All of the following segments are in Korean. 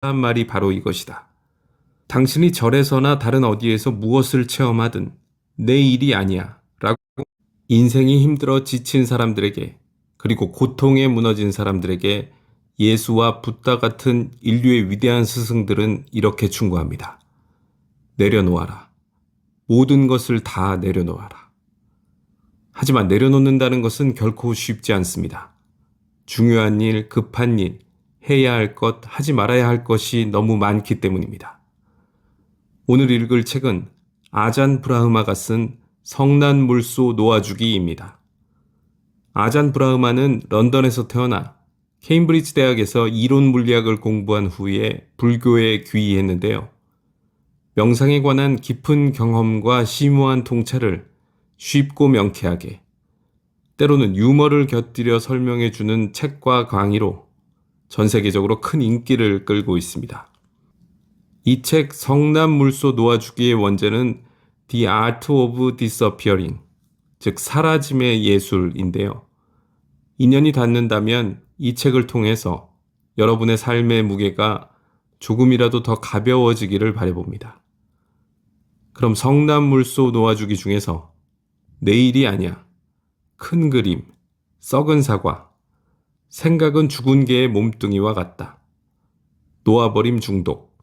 한 말이 바로 이것이다. 당신이 절에서나 다른 어디에서 무엇을 체험하든 내 일이 아니야 라고 인생이 힘들어 지친 사람들에게 그리고 고통에 무너진 사람들에게 예수와 붓다 같은 인류의 위대한 스승들은 이렇게 충고합니다. 내려놓아라. 모든 것을 다 내려놓아라. 하지만 내려놓는다는 것은 결코 쉽지 않습니다. 중요한 일, 급한 일, 해야 할 것, 하지 말아야 할 것이 너무 많기 때문입니다. 오늘 읽을 책은 아잔 브라흐마가 쓴 성난물소 놓아주기입니다. 아잔 브라흐마는 런던에서 태어나 케임브리지 대학에서 이론 물리학을 공부한 후에 불교에 귀의했는데요. 명상에 관한 깊은 경험과 심오한 통찰을 쉽고 명쾌하게, 때로는 유머를 곁들여 설명해주는 책과 강의로 전 세계적으로 큰 인기를 끌고 있습니다. 이 책 성난물소 놓아주기의 원제는 The Art of Disappearing, 즉 사라짐의 예술인데요. 인연이 닿는다면 이 책을 통해서 여러분의 삶의 무게가 조금이라도 더 가벼워지기를 바라봅니다. 그럼 성난물소 놓아주기 중에서 내일이 아니야, 큰 그림, 썩은 사과, 생각은 죽은 개의 몸뚱이와 같다, 놓아버림 중독,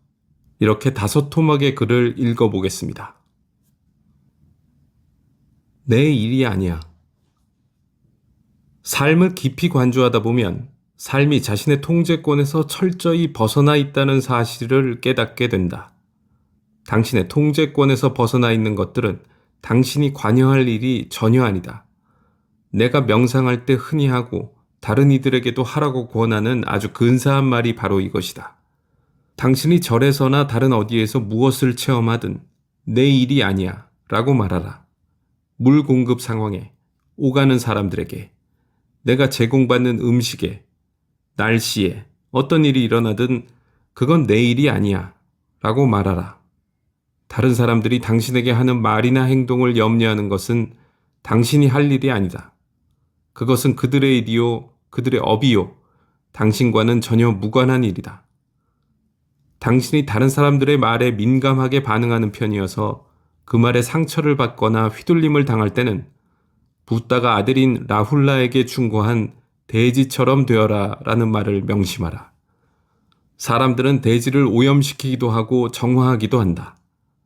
이렇게 5토막의 글을 읽어보겠습니다. 내 일이 아니야. 삶을 깊이 관조하다 보면 삶이 자신의 통제권에서 철저히 벗어나 있다는 사실을 깨닫게 된다. 당신의 통제권에서 벗어나 있는 것들은 당신이 관여할 일이 전혀 아니다. 내가 명상할 때 흔히 하고 다른 이들에게도 하라고 권하는 아주 근사한 말이 바로 이것이다. 당신이 절에서나 다른 어디에서 무엇을 체험하든 내 일이 아니야 라고 말하라. 물 공급 상황에, 오가는 사람들에게, 내가 제공받는 음식에, 날씨에, 어떤 일이 일어나든 그건 내 일이 아니야 라고 말하라. 다른 사람들이 당신에게 하는 말이나 행동을 염려하는 것은 당신이 할 일이 아니다. 그것은 그들의 일이요, 그들의 업이요, 당신과는 전혀 무관한 일이다. 당신이 다른 사람들의 말에 민감하게 반응하는 편이어서 그 말에 상처를 받거나 휘둘림을 당할 때는 붓다가 아들인 라훌라에게 충고한 돼지처럼 되어라 라는 말을 명심하라. 사람들은 돼지를 오염시키기도 하고 정화하기도 한다.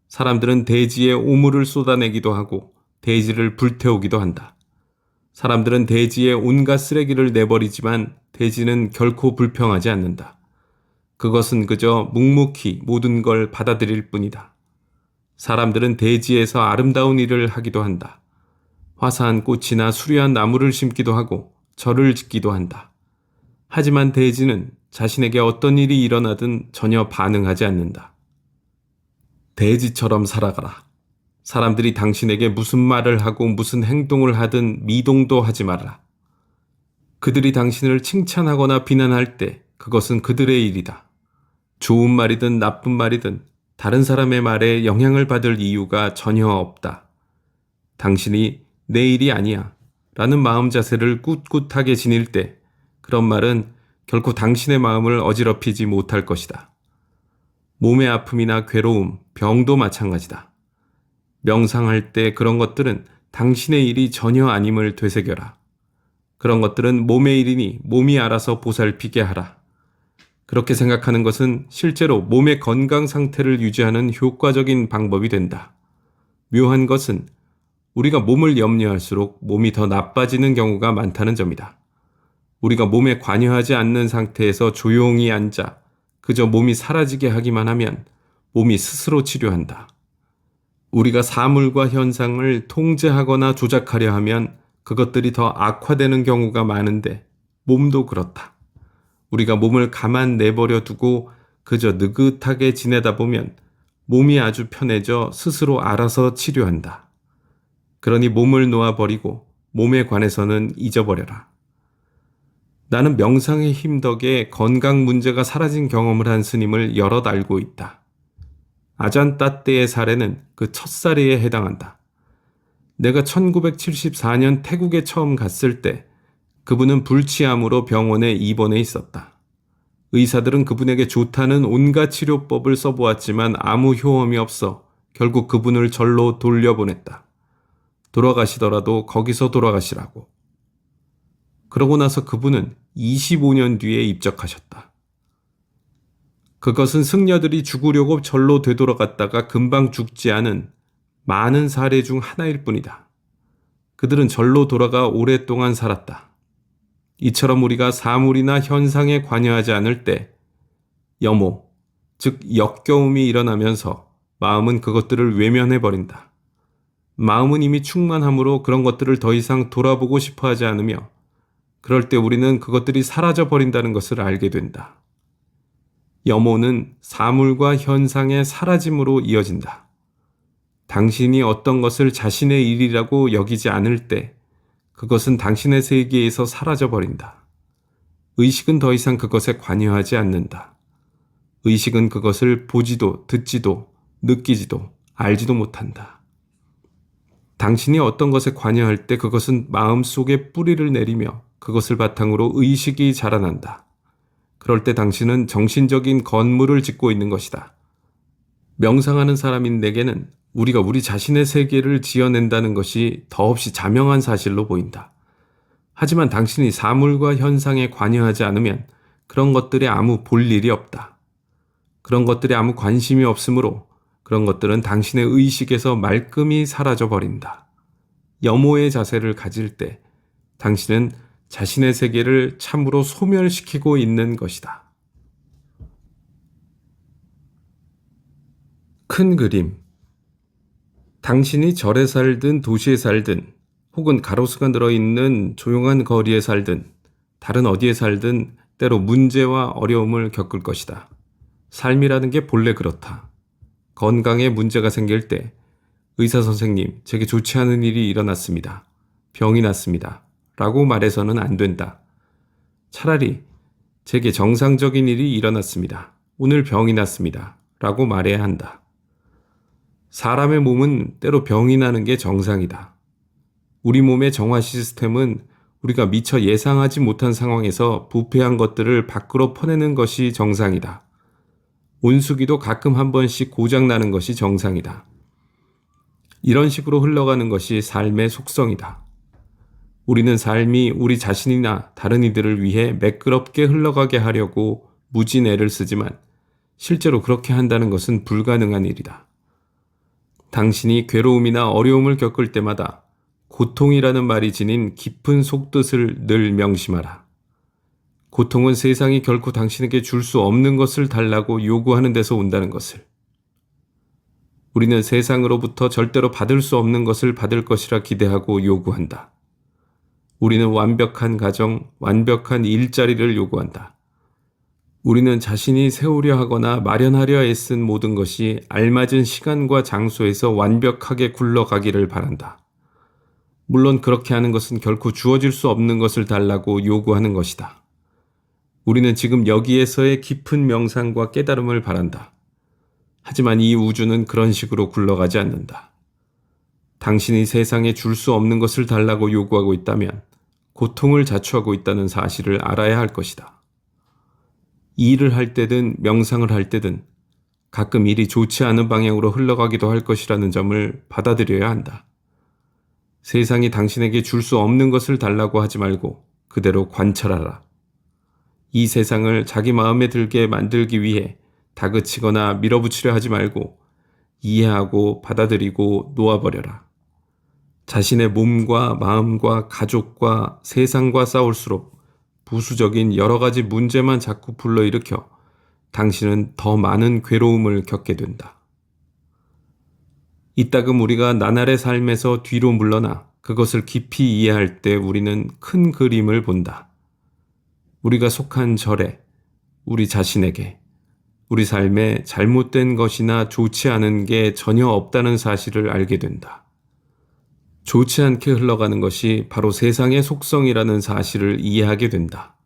사람들은 돼지에 오물을 쏟아내기도 하고 돼지를 불태우기도 한다. 사람들은 돼지에 온갖 쓰레기를 내버리지만 돼지는 결코 불평하지 않는다. 그것은 그저 묵묵히 모든 걸 받아들일 뿐이다. 사람들은 대지에서 아름다운 일을 하기도 한다. 화사한 꽃이나 수려한 나무를 심기도 하고 절을 짓기도 한다. 하지만 대지는 자신에게 어떤 일이 일어나든 전혀 반응하지 않는다. 대지처럼 살아가라. 사람들이 당신에게 무슨 말을 하고 무슨 행동을 하든 미동도 하지 말아라. 그들이 당신을 칭찬하거나 비난할 때 그것은 그들의 일이다. 좋은 말이든 나쁜 말이든 다른 사람의 말에 영향을 받을 이유가 전혀 없다. 당신이 내 일이 아니야 라는 마음 자세를 꿋꿋하게 지닐 때 그런 말은 결코 당신의 마음을 어지럽히지 못할 것이다. 몸의 아픔이나 괴로움, 병도 마찬가지다. 명상할 때 그런 것들은 당신의 일이 전혀 아님을 되새겨라. 그런 것들은 몸의 일이니 몸이 알아서 보살피게 하라. 그렇게 생각하는 것은 실제로 몸의 건강 상태를 유지하는 효과적인 방법이 된다. 묘한 것은 우리가 몸을 염려할수록 몸이 더 나빠지는 경우가 많다는 점이다. 우리가 몸에 관여하지 않는 상태에서 조용히 앉아 그저 몸이 사라지게 하기만 하면 몸이 스스로 치료한다. 우리가 사물과 현상을 통제하거나 조작하려 하면 그것들이 더 악화되는 경우가 많은데 몸도 그렇다. 우리가 몸을 가만 내버려 두고 그저 느긋하게 지내다 보면 몸이 아주 편해져 스스로 알아서 치료한다. 그러니 몸을 놓아버리고 몸에 관해서는 잊어버려라. 나는 명상의 힘 덕에 건강 문제가 사라진 경험을 한 스님을 여럿 알고 있다. 아잔따떼의 사례는 그 첫 사례에 해당한다. 내가 1974년 태국에 처음 갔을 때 그분은 불치암으로 병원에 입원해 있었다. 의사들은 그분에게 좋다는 온갖 치료법을 써보았지만 아무 효험이 없어 결국 그분을 절로 돌려보냈다. 돌아가시더라도 거기서 돌아가시라고. 그러고 나서 그분은 25년 뒤에 입적하셨다. 그것은 승려들이 죽으려고 절로 되돌아갔다가 금방 죽지 않은 많은 사례 중 하나일 뿐이다. 그들은 절로 돌아가 오랫동안 살았다. 이처럼 우리가 사물이나 현상에 관여하지 않을 때 염오, 즉 역겨움이 일어나면서 마음은 그것들을 외면해버린다. 마음은 이미 충만함으로 그런 것들을 더 이상 돌아보고 싶어 하지 않으며 그럴 때 우리는 그것들이 사라져버린다는 것을 알게 된다. 염오는 사물과 현상의 사라짐으로 이어진다. 당신이 어떤 것을 자신의 일이라고 여기지 않을 때 그것은 당신의 세계에서 사라져버린다. 의식은 더 이상 그것에 관여하지 않는다. 의식은 그것을 보지도 듣지도 느끼지도 알지도 못한다. 당신이 어떤 것에 관여할 때 그것은 마음속에 뿌리를 내리며 그것을 바탕으로 의식이 자라난다. 그럴 때 당신은 정신적인 건물을 짓고 있는 것이다. 명상하는 사람인 내게는 우리가 우리 자신의 세계를 지어낸다는 것이 더없이 자명한 사실로 보인다. 하지만 당신이 사물과 현상에 관여하지 않으면 그런 것들에 아무 볼 일이 없다. 그런 것들에 아무 관심이 없으므로 그런 것들은 당신의 의식에서 말끔히 사라져 버린다. 염오의 자세를 가질 때 당신은 자신의 세계를 참으로 소멸시키고 있는 것이다. 큰 그림. 당신이 절에 살든 도시에 살든 혹은 가로수가 늘어있는 조용한 거리에 살든 다른 어디에 살든 때로 문제와 어려움을 겪을 것이다. 삶이라는 게 본래 그렇다. 건강에 문제가 생길 때 의사 선생님, 제게 좋지 않은 일이 일어났습니다. 병이 났습니다. 라고 말해서는 안 된다. 차라리 제게 정상적인 일이 일어났습니다. 오늘 병이 났습니다. 라고 말해야 한다. 사람의 몸은 때로 병이 나는 게 정상이다. 우리 몸의 정화 시스템은 우리가 미처 예상하지 못한 상황에서 부패한 것들을 밖으로 퍼내는 것이 정상이다. 온수기도 가끔 한 번씩 고장나는 것이 정상이다. 이런 식으로 흘러가는 것이 삶의 속성이다. 우리는 삶이 우리 자신이나 다른 이들을 위해 매끄럽게 흘러가게 하려고 무진 애를 쓰지만 실제로 그렇게 한다는 것은 불가능한 일이다. 당신이 괴로움이나 어려움을 겪을 때마다 고통이라는 말이 지닌 깊은 속뜻을 늘 명심하라. 고통은 세상이 결코 당신에게 줄 수 없는 것을 달라고 요구하는 데서 온다는 것을. 우리는 세상으로부터 절대로 받을 수 없는 것을 받을 것이라 기대하고 요구한다. 우리는 완벽한 가정, 완벽한 일자리를 요구한다. 우리는 자신이 세우려 하거나 마련하려 애쓴 모든 것이 알맞은 시간과 장소에서 완벽하게 굴러가기를 바란다. 물론 그렇게 하는 것은 결코 주어질 수 없는 것을 달라고 요구하는 것이다. 우리는 지금 여기에서의 깊은 명상과 깨달음을 바란다. 하지만 이 우주는 그런 식으로 굴러가지 않는다. 당신이 세상에 줄 수 없는 것을 달라고 요구하고 있다면 고통을 자초하고 있다는 사실을 알아야 할 것이다. 일을 할 때든 명상을 할 때든 가끔 일이 좋지 않은 방향으로 흘러가기도 할 것이라는 점을 받아들여야 한다. 세상이 당신에게 줄 수 없는 것을 달라고 하지 말고 그대로 관찰하라. 이 세상을 자기 마음에 들게 만들기 위해 다그치거나 밀어붙이려 하지 말고 이해하고 받아들이고 놓아버려라. 자신의 몸과 마음과 가족과 세상과 싸울수록 부수적인 여러 가지 문제만 자꾸 불러일으켜 당신은 더 많은 괴로움을 겪게 된다. 이따금 우리가 나날의 삶에서 뒤로 물러나 그것을 깊이 이해할 때 우리는 큰 그림을 본다. 우리가 속한 절에, 우리 자신에게, 우리 삶에 잘못된 것이나 좋지 않은 게 전혀 없다는 사실을 알게 된다. 좋지 않게 흘러가는 것이 바로 세상의 속성이라는 사실을 이해하게 된다.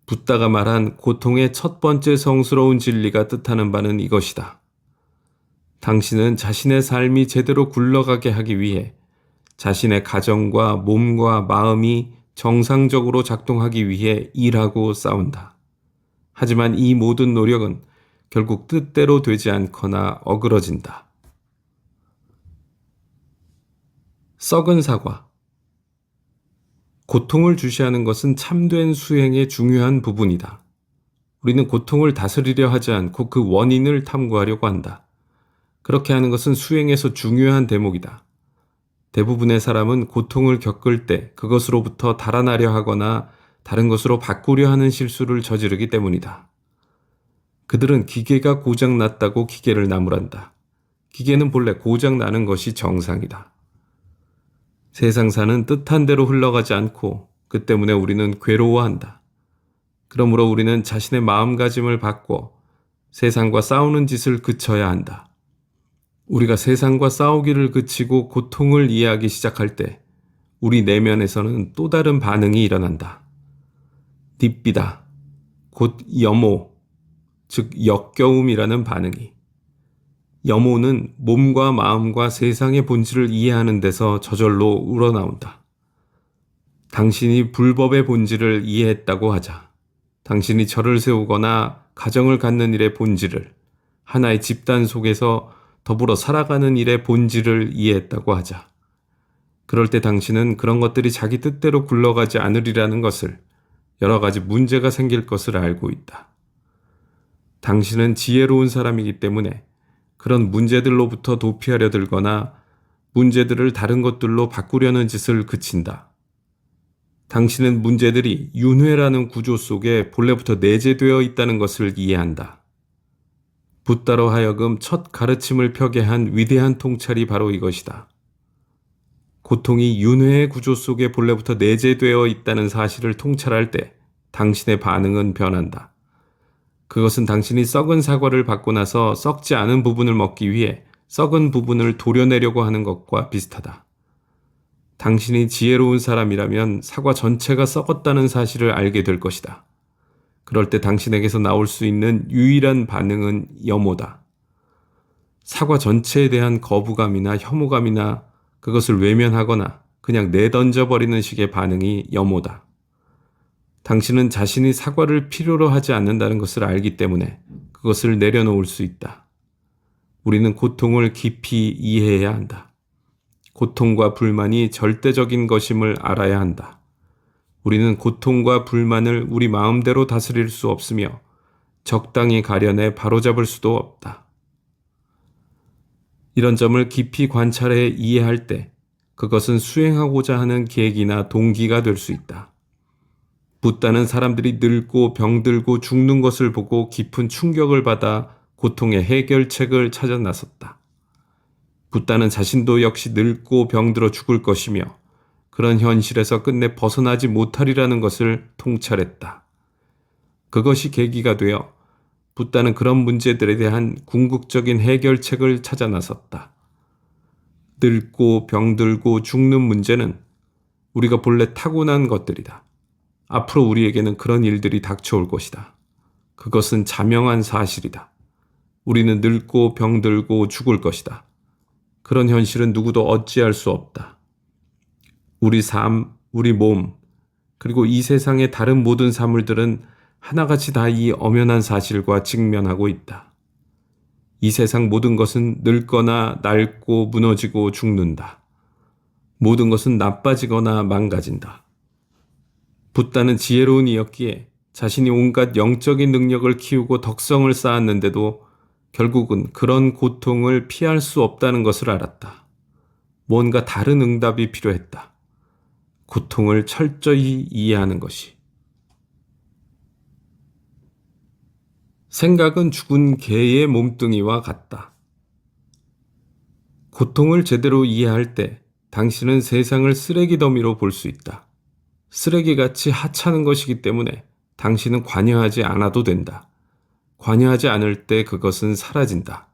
붓다가 말한 고통의 첫 번째 성스러운 진리가 뜻하는 바는 이것이다. 당신은 자신의 삶이 제대로 굴러가게 하기 위해 자신의 가정과 몸과 마음이 정상적으로 작동하기 위해 일하고 싸운다. 하지만 이 모든 노력은 결국 뜻대로 되지 않거나 어그러진다. 썩은 사과. 고통을 주시하는 것은 참된 수행의 중요한 부분이다. 우리는 고통을 다스리려 하지 않고 그 원인을 탐구하려고 한다. 그렇게 하는 것은 수행에서 중요한 대목이다. 대부분의 사람은 고통을 겪을 때 그것으로부터 달아나려 하거나 다른 것으로 바꾸려 하는 실수를 저지르기 때문이다. 그들은 기계가 고장났다고 기계를 나무란다. 기계는 본래 고장나는 것이 정상이다. 세상사는 뜻한 대로 흘러가지 않고 그 때문에 우리는 괴로워한다. 그러므로 우리는 자신의 마음가짐을 바꿔 세상과 싸우는 짓을 그쳐야 한다. 우리가 세상과 싸우기를 그치고 고통을 이해하기 시작할 때 우리 내면에서는 또 다른 반응이 일어난다. 닙비다, 곧 염오, 즉 역겨움이라는 반응이. 염오는 몸과 마음과 세상의 본질을 이해하는 데서 저절로 우러나온다. 당신이 불법의 본질을 이해했다고 하자. 당신이 절을 세우거나 가정을 갖는 일의 본질을, 하나의 집단 속에서 더불어 살아가는 일의 본질을 이해했다고 하자. 그럴 때 당신은 그런 것들이 자기 뜻대로 굴러가지 않으리라는 것을, 여러 가지 문제가 생길 것을 알고 있다. 당신은 지혜로운 사람이기 때문에 그런 문제들로부터 도피하려 들거나 문제들을 다른 것들로 바꾸려는 짓을 그친다. 당신은 문제들이 윤회라는 구조 속에 본래부터 내재되어 있다는 것을 이해한다. 붓다로 하여금 첫 가르침을 펴게 한 위대한 통찰이 바로 이것이다. 고통이 윤회의 구조 속에 본래부터 내재되어 있다는 사실을 통찰할 때 당신의 반응은 변한다. 그것은 당신이 썩은 사과를 받고 나서 썩지 않은 부분을 먹기 위해 썩은 부분을 도려내려고 하는 것과 비슷하다. 당신이 지혜로운 사람이라면 사과 전체가 썩었다는 사실을 알게 될 것이다. 그럴 때 당신에게서 나올 수 있는 유일한 반응은 염오다. 사과 전체에 대한 거부감이나 혐오감이나 그것을 외면하거나 그냥 내던져버리는 식의 반응이 염오다. 당신은 자신이 사과를 필요로 하지 않는다는 것을 알기 때문에 그것을 내려놓을 수 있다. 우리는 고통을 깊이 이해해야 한다. 고통과 불만이 절대적인 것임을 알아야 한다. 우리는 고통과 불만을 우리 마음대로 다스릴 수 없으며 적당히 가려내 바로잡을 수도 없다. 이런 점을 깊이 관찰해 이해할 때 그것은 수행하고자 하는 계기나 동기가 될 수 있다. 붓다는 사람들이 늙고 병들고 죽는 것을 보고 깊은 충격을 받아 고통의 해결책을 찾아 나섰다. 붓다는 자신도 역시 늙고 병들어 죽을 것이며 그런 현실에서 끝내 벗어나지 못하리라는 것을 통찰했다. 그것이 계기가 되어 붓다는 그런 문제들에 대한 궁극적인 해결책을 찾아 나섰다. 늙고 병들고 죽는 문제는 우리가 본래 타고난 것들이다. 앞으로 우리에게는 그런 일들이 닥쳐올 것이다. 그것은 자명한 사실이다. 우리는 늙고 병들고 죽을 것이다. 그런 현실은 누구도 어찌할 수 없다. 우리 삶, 우리 몸, 그리고 이 세상의 다른 모든 사물들은 하나같이 다 이 엄연한 사실과 직면하고 있다. 이 세상 모든 것은 늙거나 낡고 무너지고 죽는다. 모든 것은 나빠지거나 망가진다. 붓다는 지혜로운 이였기에 자신이 온갖 영적인 능력을 키우고 덕성을 쌓았는데도 결국은 그런 고통을 피할 수 없다는 것을 알았다. 뭔가 다른 응답이 필요했다. 고통을 철저히 이해하는 것이. 생각은 죽은 개의 몸뚱이와 같다. 고통을 제대로 이해할 때 당신은 세상을 쓰레기 더미로 볼 수 있다. 쓰레기같이 하찮은 것이기 때문에 당신은 관여하지 않아도 된다. 관여하지 않을 때 그것은 사라진다.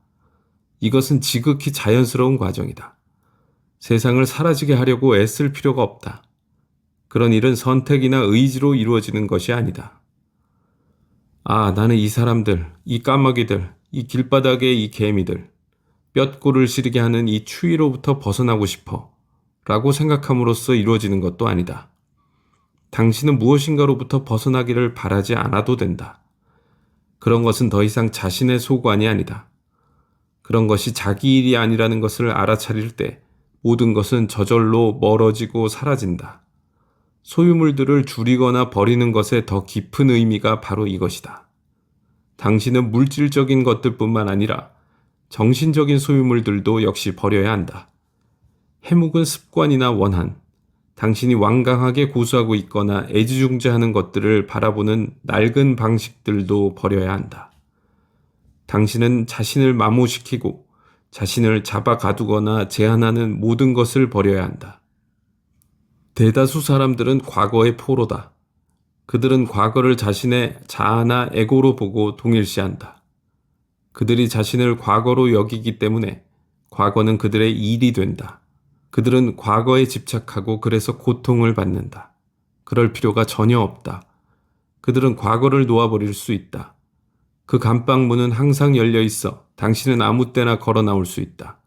이것은 지극히 자연스러운 과정이다. 세상을 사라지게 하려고 애쓸 필요가 없다. 그런 일은 선택이나 의지로 이루어지는 것이 아니다. 아, 나는 이 사람들, 이 까마귀들, 이 길바닥의 이 개미들, 뼛골을 시리게 하는 이 추위로부터 벗어나고 싶어 라고 생각함으로써 이루어지는 것도 아니다. 당신은 무엇인가로부터 벗어나기를 바라지 않아도 된다. 그런 것은 더 이상 자신의 소관이 아니다. 그런 것이 자기 일이 아니라는 것을 알아차릴 때 모든 것은 저절로 멀어지고 사라진다. 소유물들을 줄이거나 버리는 것에 더 깊은 의미가 바로 이것이다. 당신은 물질적인 것들뿐만 아니라 정신적인 소유물들도 역시 버려야 한다. 해묵은 습관이나 원한, 당신이 완강하게 고수하고 있거나 애지중지하는 것들을 바라보는 낡은 방식들도 버려야 한다. 당신은 자신을 마모시키고 자신을 잡아 가두거나 제한하는 모든 것을 버려야 한다. 대다수 사람들은 과거의 포로다. 그들은 과거를 자신의 자아나 에고로 보고 동일시한다. 그들이 자신을 과거로 여기기 때문에 과거는 그들의 일이 된다. 그들은 과거에 집착하고 그래서 고통을 받는다. 그럴 필요가 전혀 없다. 그들은 과거를 놓아버릴 수 있다. 그 감방문은 항상 열려 있어 당신은 아무 때나 걸어 나올 수 있다.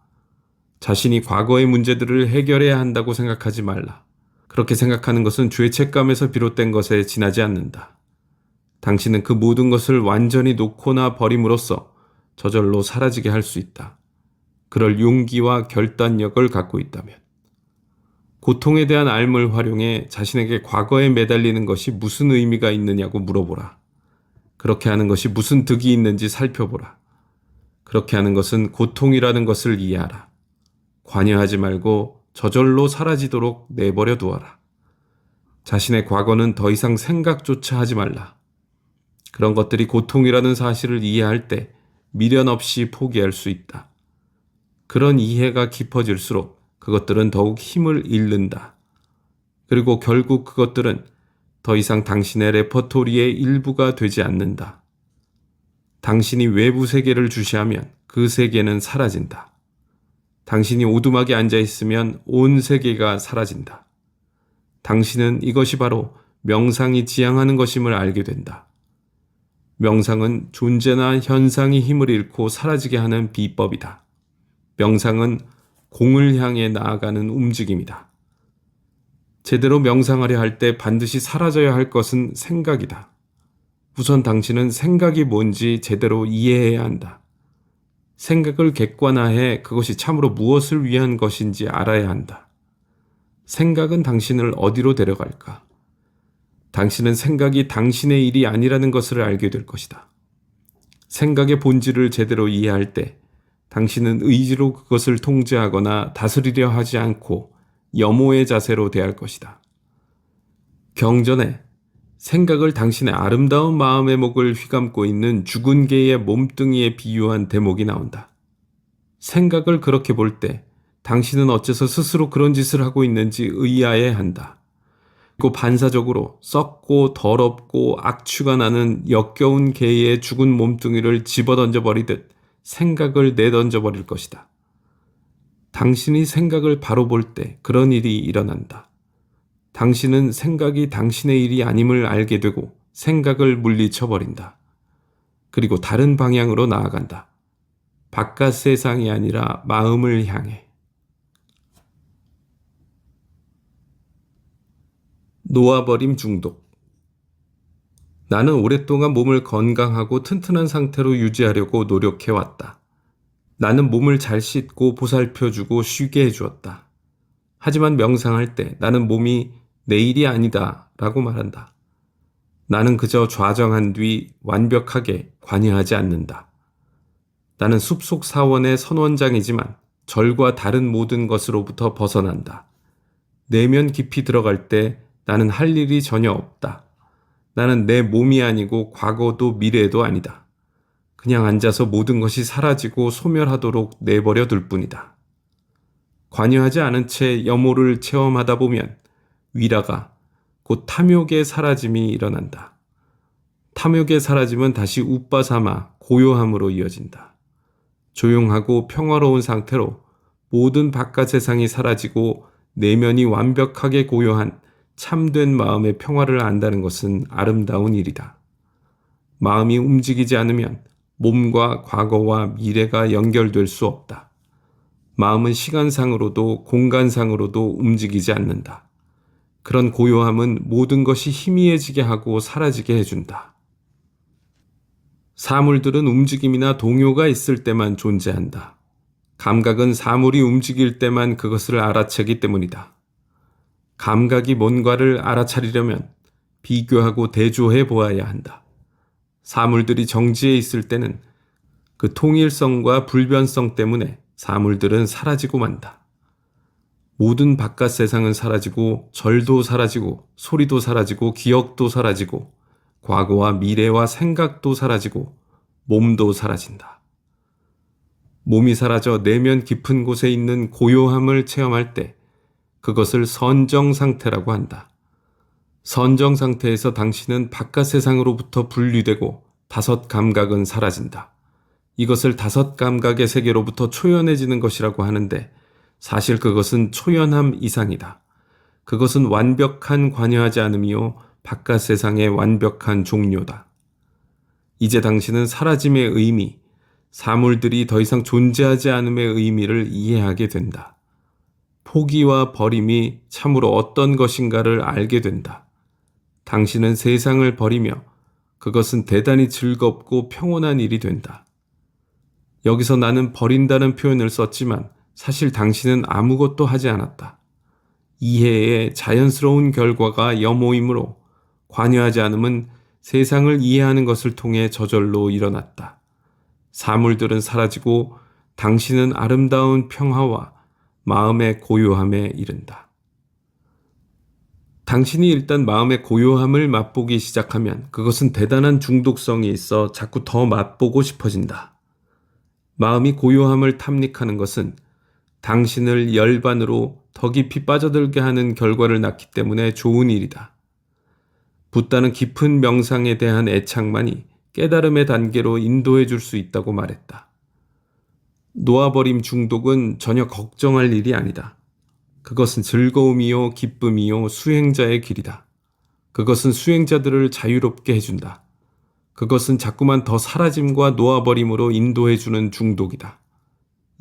자신이 과거의 문제들을 해결해야 한다고 생각하지 말라. 그렇게 생각하는 것은 죄책감에서 비롯된 것에 지나지 않는다. 당신은 그 모든 것을 완전히 놓거나 버림으로써 저절로 사라지게 할 수 있다. 그럴 용기와 결단력을 갖고 있다면. 고통에 대한 삶을 활용해 자신에게 과거에 매달리는 것이 무슨 의미가 있느냐고 물어보라. 그렇게 하는 것이 무슨 득이 있는지 살펴보라. 그렇게 하는 것은 고통이라는 것을 이해하라. 관여하지 말고 저절로 사라지도록 내버려 두어라. 자신의 과거는 더 이상 생각조차 하지 말라. 그런 것들이 고통이라는 사실을 이해할 때 미련 없이 포기할 수 있다. 그런 이해가 깊어질수록 그것들은 더욱 힘을 잃는다. 그리고 결국 그것들은 더 이상 당신의 레퍼토리의 일부가 되지 않는다. 당신이 외부 세계를 주시하면 그 세계는 사라진다. 당신이 오두막에 앉아 있으면 온 세계가 사라진다. 당신은 이것이 바로 명상이 지향하는 것임을 알게 된다. 명상은 존재나 현상이 힘을 잃고 사라지게 하는 비법이다. 명상은 공을 향해 나아가는 움직임이다. 제대로 명상하려 할 때 반드시 사라져야 할 것은 생각이다. 우선 당신은 생각이 뭔지 제대로 이해해야 한다. 생각을 객관화해 그것이 참으로 무엇을 위한 것인지 알아야 한다. 생각은 당신을 어디로 데려갈까? 당신은 생각이 당신의 일이 아니라는 것을 알게 될 것이다. 생각의 본질을 제대로 이해할 때 당신은 의지로 그것을 통제하거나 다스리려 하지 않고 염호의 자세로 대할 것이다. 경전에 생각을 당신의 아름다운 마음의 목을 휘감고 있는 죽은 개의 몸뚱이에 비유한 대목이 나온다. 생각을 그렇게 볼 때 당신은 어째서 스스로 그런 짓을 하고 있는지 의아해 한다. 그리고 반사적으로 썩고 더럽고 악취가 나는 역겨운 개의 죽은 몸뚱이를 집어던져 버리듯 생각을 내던져 버릴 것이다. 당신이 생각을 바로 볼 때 그런 일이 일어난다. 당신은 생각이 당신의 일이 아님을 알게 되고 생각을 물리쳐 버린다. 그리고 다른 방향으로 나아간다. 바깥 세상이 아니라 마음을 향해. 놓아버림 중독. 나는 오랫동안 몸을 건강하고 튼튼한 상태로 유지하려고 노력해왔다. 나는 몸을 잘 씻고 보살펴주고 쉬게 해주었다. 하지만 명상할 때 나는 몸이 내 일이 아니다 라고 말한다. 나는 그저 좌정한 뒤 완벽하게 관여하지 않는다. 나는 숲속 사원의 선원장이지만 절과 다른 모든 것으로부터 벗어난다. 내면 깊이 들어갈 때 나는 할 일이 전혀 없다. 나는 내 몸이 아니고 과거도 미래도 아니다. 그냥 앉아서 모든 것이 사라지고 소멸하도록 내버려 둘 뿐이다. 관여하지 않은 채 염호를 체험하다 보면 위라가 곧 탐욕의 사라짐이 일어난다. 탐욕의 사라짐은 다시 우빠사마 고요함으로 이어진다. 조용하고 평화로운 상태로 모든 바깥 세상이 사라지고 내면이 완벽하게 고요한 참된 마음의 평화를 안다는 것은 아름다운 일이다. 마음이 움직이지 않으면 몸과 과거와 미래가 연결될 수 없다. 마음은 시간상으로도 공간상으로도 움직이지 않는다. 그런 고요함은 모든 것이 희미해지게 하고 사라지게 해준다. 사물들은 움직임이나 동요가 있을 때만 존재한다. 감각은 사물이 움직일 때만 그것을 알아채기 때문이다. 감각이 뭔가를 알아차리려면 비교하고 대조해 보아야 한다. 사물들이 정지해 있을 때는 그 통일성과 불변성 때문에 사물들은 사라지고 만다. 모든 바깥 세상은 사라지고 절도 사라지고 소리도 사라지고 기억도 사라지고 과거와 미래와 생각도 사라지고 몸도 사라진다. 몸이 사라져 내면 깊은 곳에 있는 고요함을 체험할 때 그것을 선정 상태라고 한다. 선정 상태에서 당신은 바깥 세상으로부터 분리되고 다섯 감각은 사라진다. 이것을 다섯 감각의 세계로부터 초연해지는 것이라고 하는데 사실 그것은 초연함 이상이다. 그것은 완벽한 관여하지 않음이요 바깥 세상의 완벽한 종료다. 이제 당신은 사라짐의 의미, 사물들이 더 이상 존재하지 않음의 의미를 이해하게 된다. 포기와 버림이 참으로 어떤 것인가를 알게 된다. 당신은 세상을 버리며 그것은 대단히 즐겁고 평온한 일이 된다. 여기서 나는 버린다는 표현을 썼지만 사실 당신은 아무것도 하지 않았다. 이해의 자연스러운 결과가 염오이므로 관여하지 않음은 세상을 이해하는 것을 통해 저절로 일어났다. 사물들은 사라지고 당신은 아름다운 평화와 마음의 고요함에 이른다. 당신이 일단 마음의 고요함을 맛보기 시작하면 그것은 대단한 중독성이 있어 자꾸 더 맛보고 싶어진다. 마음이 고요함을 탐닉하는 것은 당신을 열반으로 더 깊이 빠져들게 하는 결과를 낳기 때문에 좋은 일이다. 붓다는 깊은 명상에 대한 애착만이 깨달음의 단계로 인도해 줄 수 있다고 말했다. 놓아버림 중독은 전혀 걱정할 일이 아니다. 그것은 즐거움이요, 기쁨이요, 수행자의 길이다. 그것은 수행자들을 자유롭게 해준다. 그것은 자꾸만 더 사라짐과 놓아버림으로 인도해주는 중독이다.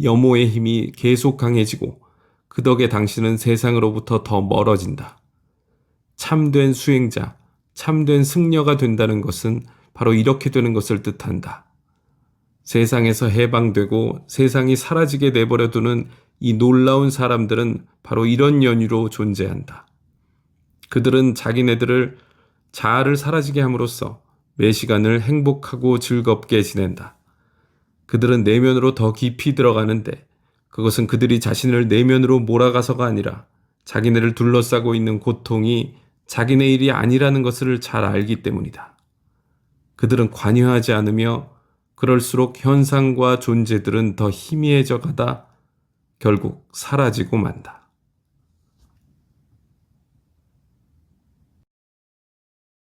염호의 힘이 계속 강해지고 그 덕에 당신은 세상으로부터 더 멀어진다. 참된 수행자, 참된 승려가 된다는 것은 바로 이렇게 되는 것을 뜻한다. 세상에서 해방되고 세상이 사라지게 내버려두는 이 놀라운 사람들은 바로 이런 연유로 존재한다. 그들은 자기네들을 자아를 사라지게 함으로써 매 시간을 행복하고 즐겁게 지낸다. 그들은 내면으로 더 깊이 들어가는데 그것은 그들이 자신을 내면으로 몰아가서가 아니라 자기네를 둘러싸고 있는 고통이 자기네 일이 아니라는 것을 잘 알기 때문이다. 그들은 관여하지 않으며 그럴수록 현상과 존재들은 더 희미해져 가다 결국 사라지고 만다.